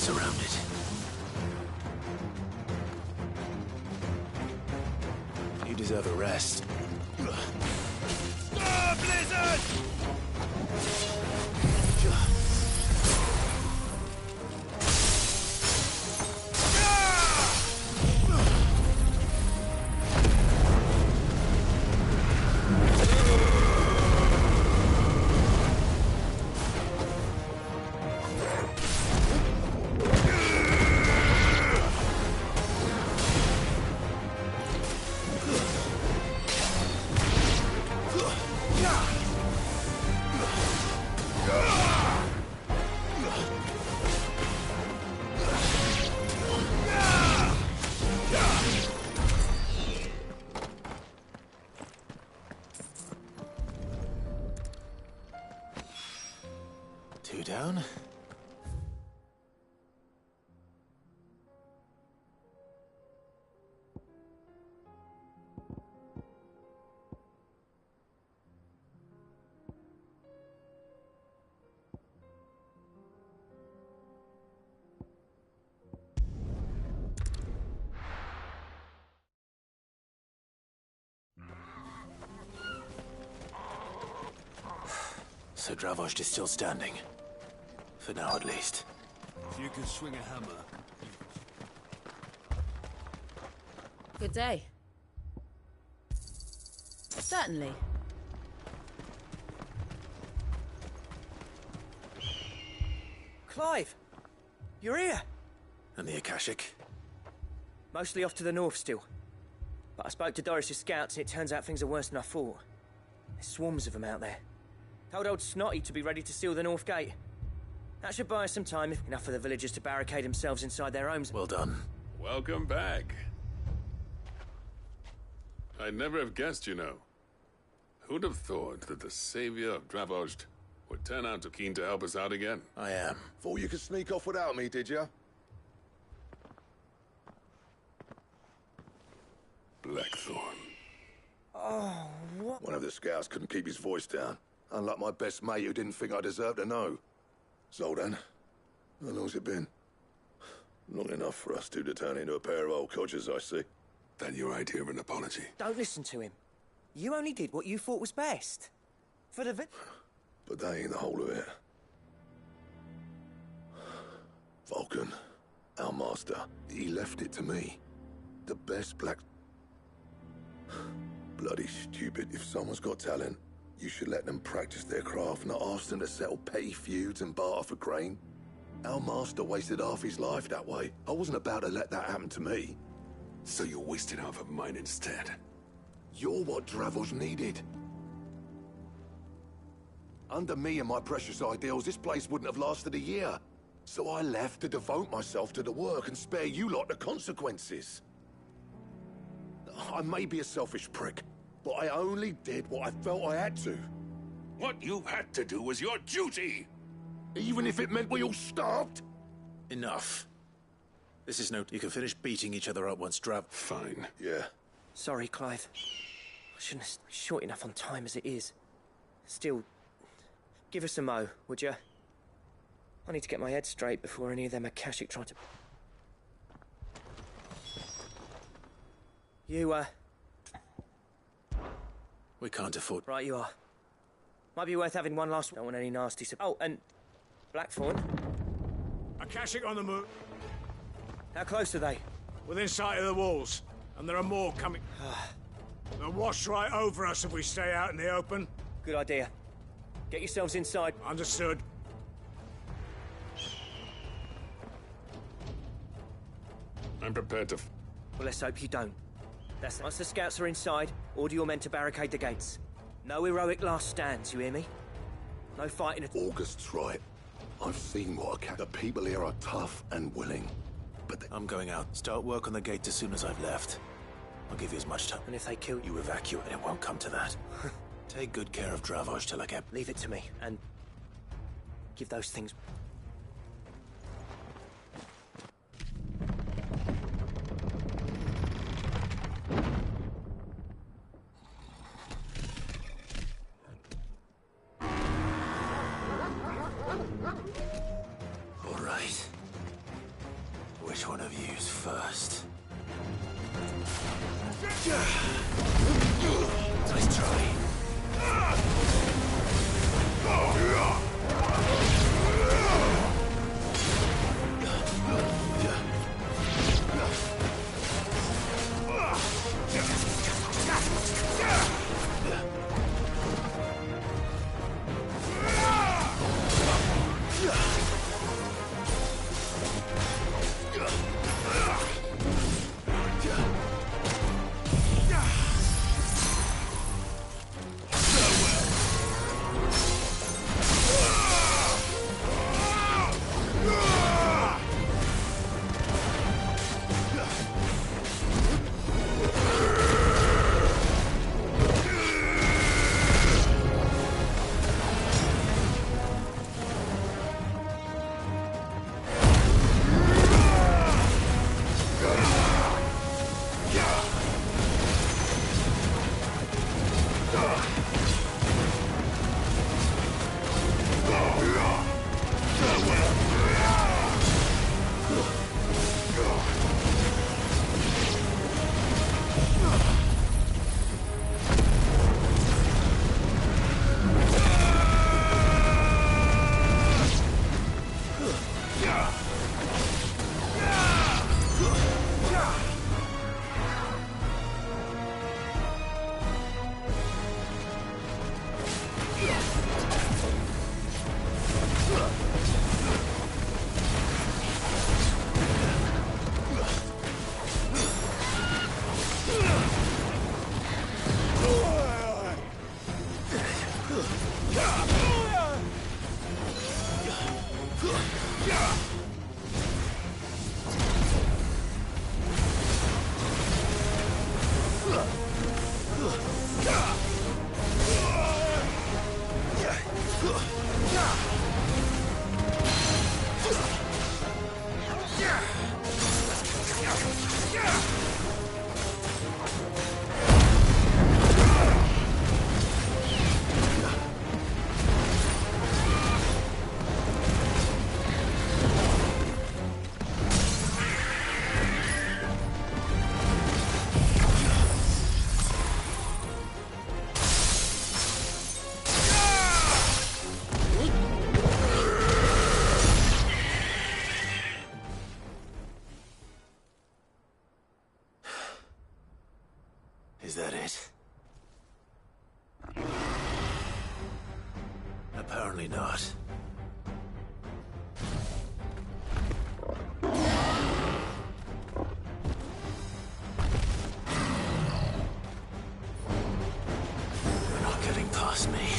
Surrounded. You deserve a rest. Stop, Blizzard! Two down. So Dravost is still standing. For now, at least. If you can swing a hammer. Good day. Certainly. Clive! You're here! And the Akashic? Mostly off to the north still. But I spoke to Doris's scouts and it turns out things are worse than I thought. There's swarms of them out there. Told old Snotty to be ready to seal the north gate. That should buy us some time, enough for the villagers to barricade themselves inside their homes. Well done. Welcome back. I'd never have guessed, you know. Who'd have thought that the savior of Dravost would turn out too keen to help us out again? I am. Thought you could sneak off without me, did you? Blackthorn. Oh, what? One of the scouts couldn't keep his voice down. Unlike my best mate who didn't think I deserved to know. Zoldan, how long's it been? Long enough for us two to turn into a pair of old codgers, I see. That your idea of an apology? Don't listen to him. You only did what you thought was best. For the But that ain't the whole of it. Vulcan, our master, he left it to me. The best black... Bloody stupid. If someone's got talent, you should let them practice their craft, not ask them to settle petty feuds and barter for grain. Our master wasted half his life that way. I wasn't about to let that happen to me. So you wasted half of mine instead? You're what Dravost needed. Under me and my precious ideals, this place wouldn't have lasted a year. So I left to devote myself to the work and spare you lot the consequences. I may be a selfish prick, but I only did what I felt I had to. What you had to do was your duty! Even if it meant we all starved? Enough. This is no... You can finish beating each other up once Fine. Yeah. Sorry, Clive. I shouldn't have... Short enough on time as it is. Still, give us a mo, would you? I need to get my head straight before any of them Akashic try to... You, We can't afford... Right you are. Might be worth having one last... Don't want any nasty... Oh, and... Blackthorn. Akashic on the move. How close are they? Within sight of the walls. And there are more coming. They'll wash right over us if we stay out in the open. Good idea. Get yourselves inside. Understood. I'm prepared to... Well, let's hope you don't. Once the scouts are inside, order your men to barricade the gates. No heroic last stands, you hear me? No fighting at... August's right. I've seen what the people here are tough and willing. But I'm going out. Start work on the gate as soon as I've left. I'll give you as much time. And if they kill you... You evacuate, it won't come to that. Take good care of Dravost till I get... Leave it to me, and... give those things... All right. Nice try. Is that it? Apparently not. You're not getting past me.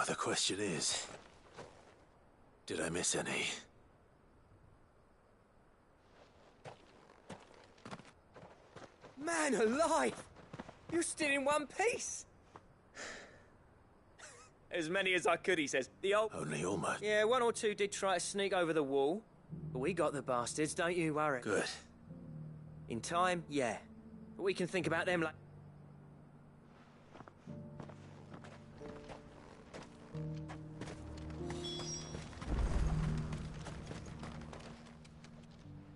The question is, did I miss any? Man alive! You're still in one piece! As many as I could, he says. The old... Only almost. Yeah, one or two did try to sneak over the wall. But we got the bastards, don't you worry. Good. In time, yeah. But we can think about them like...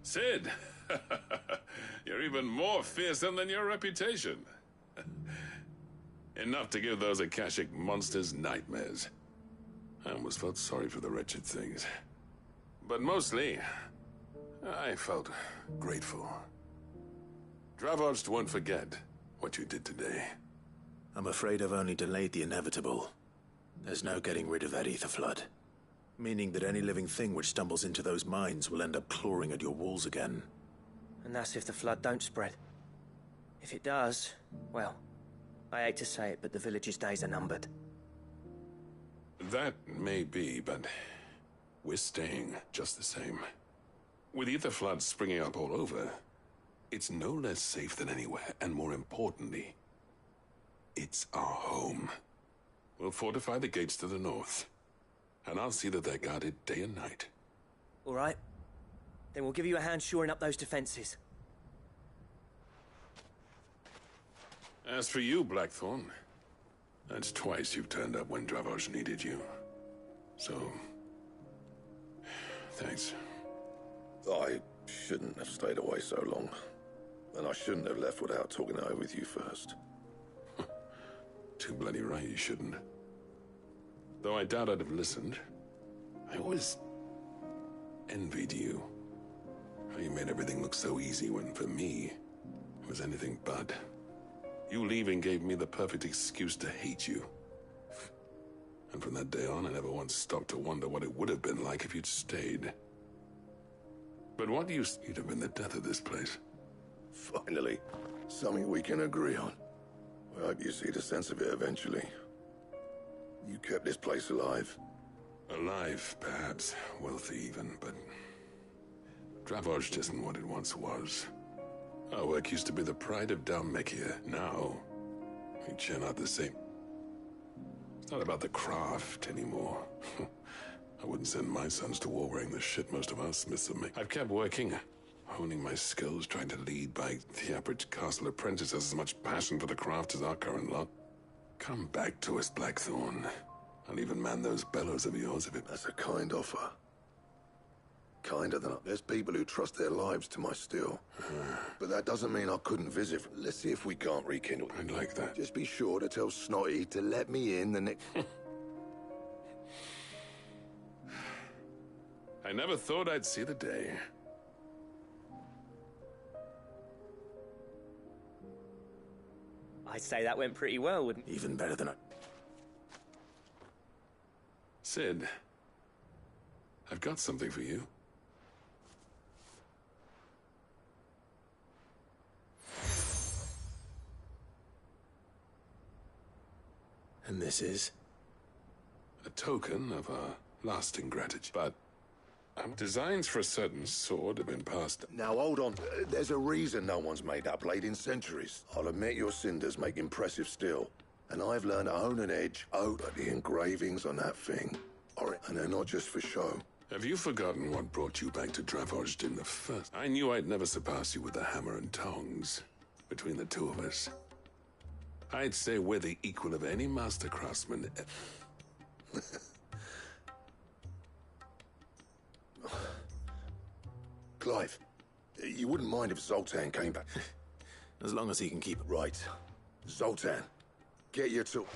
Sid! You're even more fearsome than your reputation. Enough to give those Akashic monsters nightmares. I almost felt sorry for the wretched things. But mostly, I felt grateful. Dravoged won't forget what you did today. I'm afraid I've only delayed the inevitable. There's no getting rid of that ether flood. Meaning that any living thing which stumbles into those mines will end up clawing at your walls again. And that's if the flood don't spread. If it does, well, I hate to say it, but the village's days are numbered. That may be, but we're staying just the same. With ether floods springing up all over, it's no less safe than anywhere, and more importantly, it's our home. We'll fortify the gates to the north, and I'll see that they're guarded day and night. All right. Then we'll give you a hand shoring up those defenses. As for you, Blackthorn, that's twice you've turned up when Dravoj needed you. So, thanks. I shouldn't have stayed away so long. And I shouldn't have left without talking it over with you first. Too bloody right you shouldn't. Though I doubt I'd have listened. I always envied you. How you made everything look so easy when, for me, it was anything but. You leaving gave me the perfect excuse to hate you. And from that day on, I never once stopped to wonder what it would have been like if you'd stayed. But what do you... You'd have been the death of this place. Finally, something we can agree on. I hope you see the sense of it eventually. You kept this place alive. Alive, perhaps. Wealthy even, but... Dravoj isn't what it once was. Our work used to be the pride of Dhalmekia. Now, we churn out the same... It's not about the craft anymore. I wouldn't send my sons to war wearing the shit most of our smiths have made. I've kept working, honing my skills, trying to lead by the average castle apprentice has as much passion for the craft as our current lot. Come back to us, Blackthorn. I'll even man those bellows of yours if it... That's a kind offer. Kinder than... There's people who trust their lives to my steel. But that doesn't mean I couldn't visit. Let's see if we can't rekindle. I'd like that. Just be sure to tell Snotty to let me in the next... I never thought I'd see the day. I'd say that went pretty well, wouldn't it? Even better than I... Sid, I've got something for you. And this is? A token of our lasting gratitude. But designs for a certain sword have been passed. Now, hold on. There's a reason no one's made that blade in centuries. I'll admit your cinders make impressive steel. And I've learned to hone an edge out at the engravings on that thing. And they're not just for show. Have you forgotten what brought you back to Dravoj in the first? I knew I'd never surpass you with the hammer and tongs. Between the two of us, I'd say we're the equal of any master craftsman. Clive, you wouldn't mind if Zoltan came back? As long as he can keep it. Right. Zoltan, get your tool.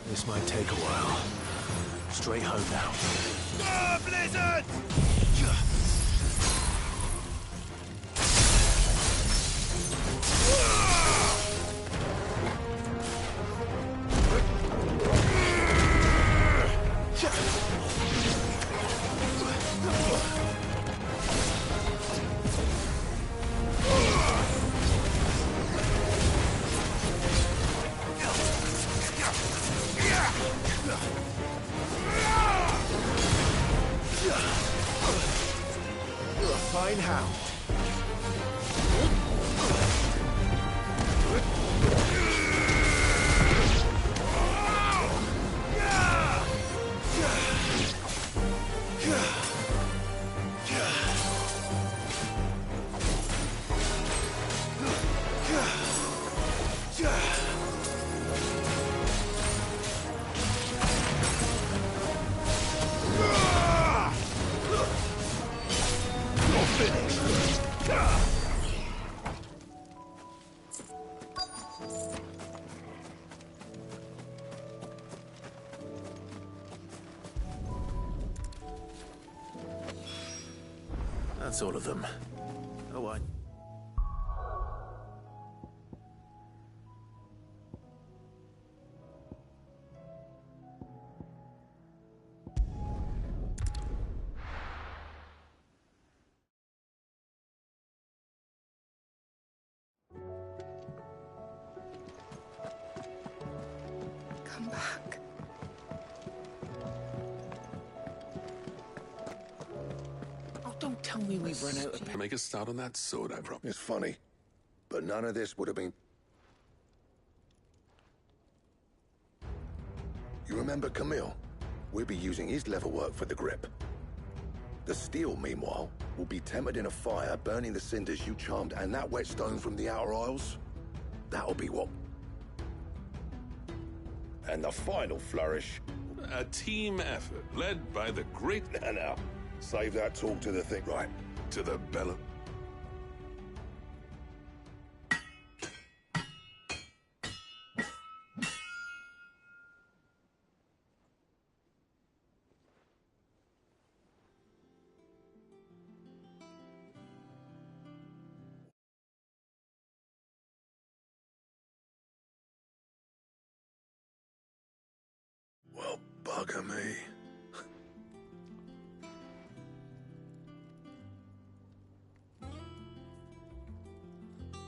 This might take a while. Straight home now. Ah, Blizzard! Fine hound. That's all of them. Oh, I... Come back. Oh, don't tell me we've run out of... Make a start on that sword, I promise. It's funny, but none of this would have been... You remember Camille? We'll be using his leather work for the grip. The steel, meanwhile, will be tempered in a fire, burning the cinders you charmed, and that whetstone from the Outer Isles, that'll be what... And the final flourish... A team effort, led by the great... Now, save that talk to the thing, right? To the bellow. Well, bugger me.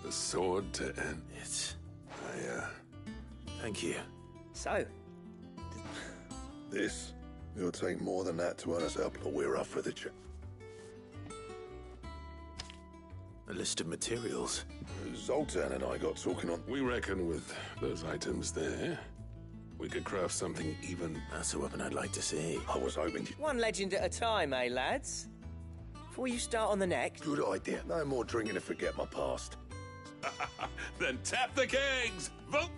The sword to end. It's... Thank you. So, This, it'll take more than that to earn us up, but we're up for the a list of materials. Zoltan and I got talking on... We reckon with those items there, we could craft something even... That's a weapon I'd like to see. I was hoping... one legend at a time, eh, lads? Before you start on the next, Good idea. No more drinking to forget my past. Then tap the kegs! Vote!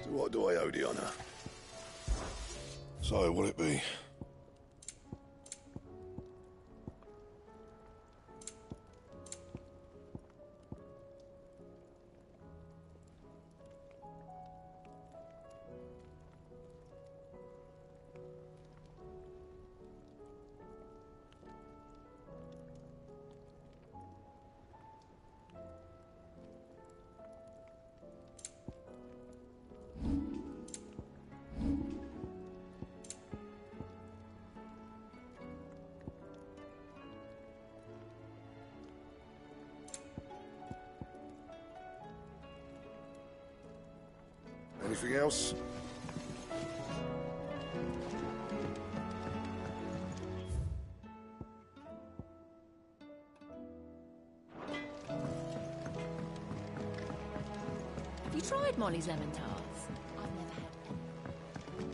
So what do I owe the honor? So, will it be? Anything else? Have you tried Molly's lemon tarts. I've never had any.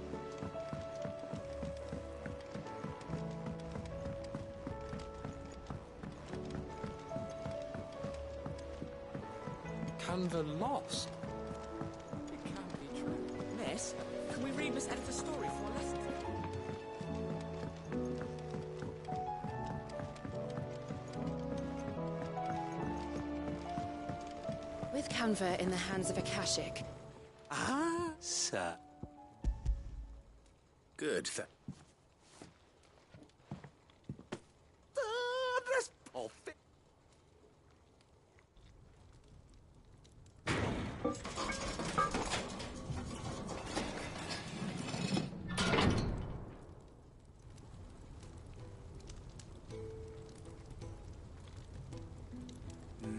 Canva lost. It can't be true. Miss, can we read Miss Editha's story for a lesson? With Canva in the hands of Akashic, Ah, sir. Good. That's perfect.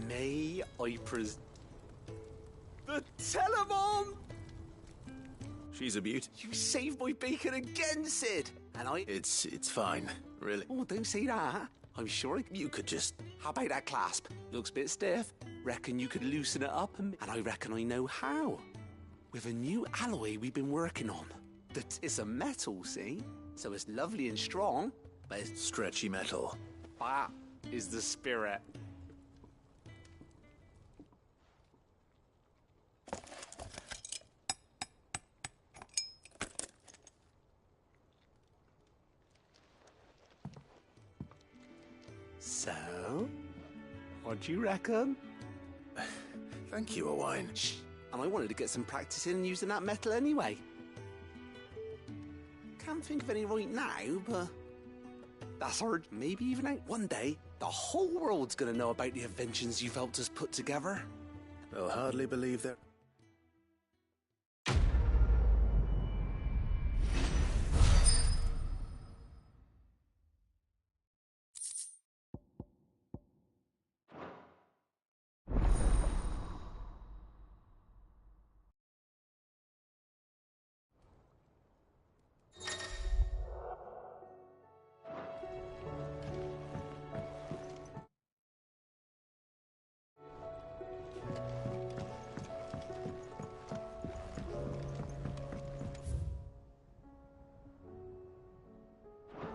May I the Telemon! She's a beaut. You saved my bacon again, Sid! And I... It's fine. Really. Oh, don't say that. I'm sure You could just... How about that clasp? Looks a bit stiff. Reckon you could loosen it up, and I reckon I know how. With a new alloy we've been working on. It's a metal, see? So it's lovely and strong, but it's... Stretchy metal. That is the spirit. So, what do you reckon? Thank you, Owain. Shh. And I wanted to get some practice in using that metal anyway. Can't think of any right now, but that's hard. Maybe even out one day, the whole world's gonna know about the inventions you've helped us put together. They'll hardly believe that.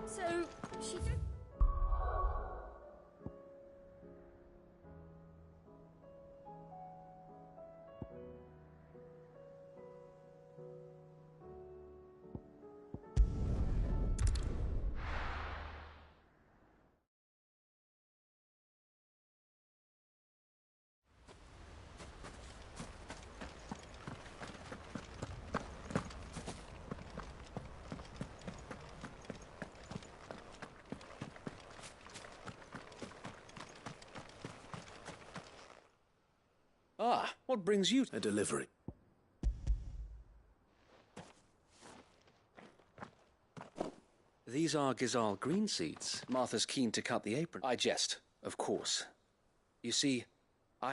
So, she did... Ah, what brings you... A delivery. These are Gizal green seeds. Martha's keen to cut the apron. I jest, of course. You see,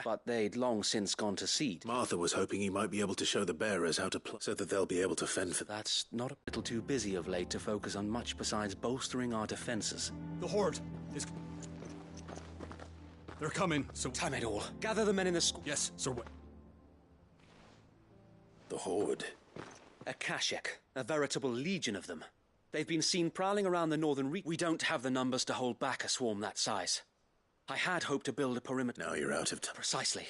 but they'd long since gone to seed. Martha was hoping he might be able to show the bearers how to so that they'll be able to fend for them. That's not a little too busy of late to focus on much besides bolstering our defenses. The Horde is... They're coming, so... Time it all. Gather the men in the school. Yes, sir. The Horde. Akashic, a veritable legion of them. They've been seen prowling around the northern region. We don't have the numbers to hold back a swarm that size. I had hoped to build a perimeter. Now you're out of time. Precisely.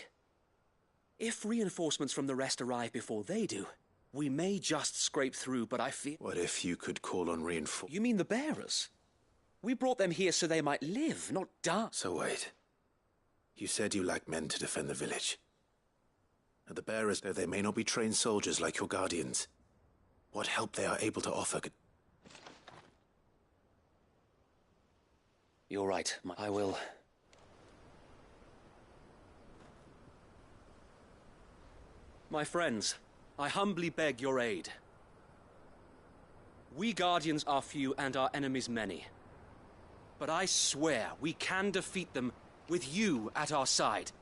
If reinforcements from the rest arrive before they do, we may just scrape through, but I fear... What if you could call on reinforcements? You mean the bearers? We brought them here so they might live, not die. So wait. You said you lack men to defend the village. And the bearers, though they may not be trained soldiers like your guardians, what help they are able to offer could... You're right. I will... My friends, I humbly beg your aid. We Guardians are few and our enemies many. But I swear we can defeat them with you at our side.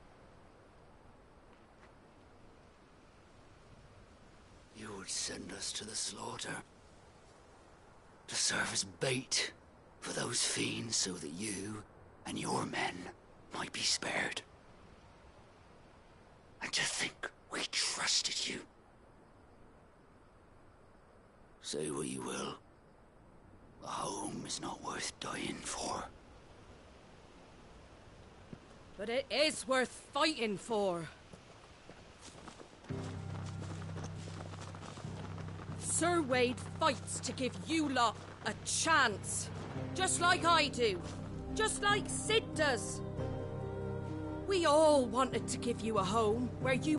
You would send us to the slaughter. To serve as bait for those fiends so that you and your men might be spared. And to think we trusted you. Say what you will. A home is not worth dying for. But it is worth fighting for. Sir Wade fights to give you lot a chance. Just like I do. Just like Sid does. We all wanted to give you a home where you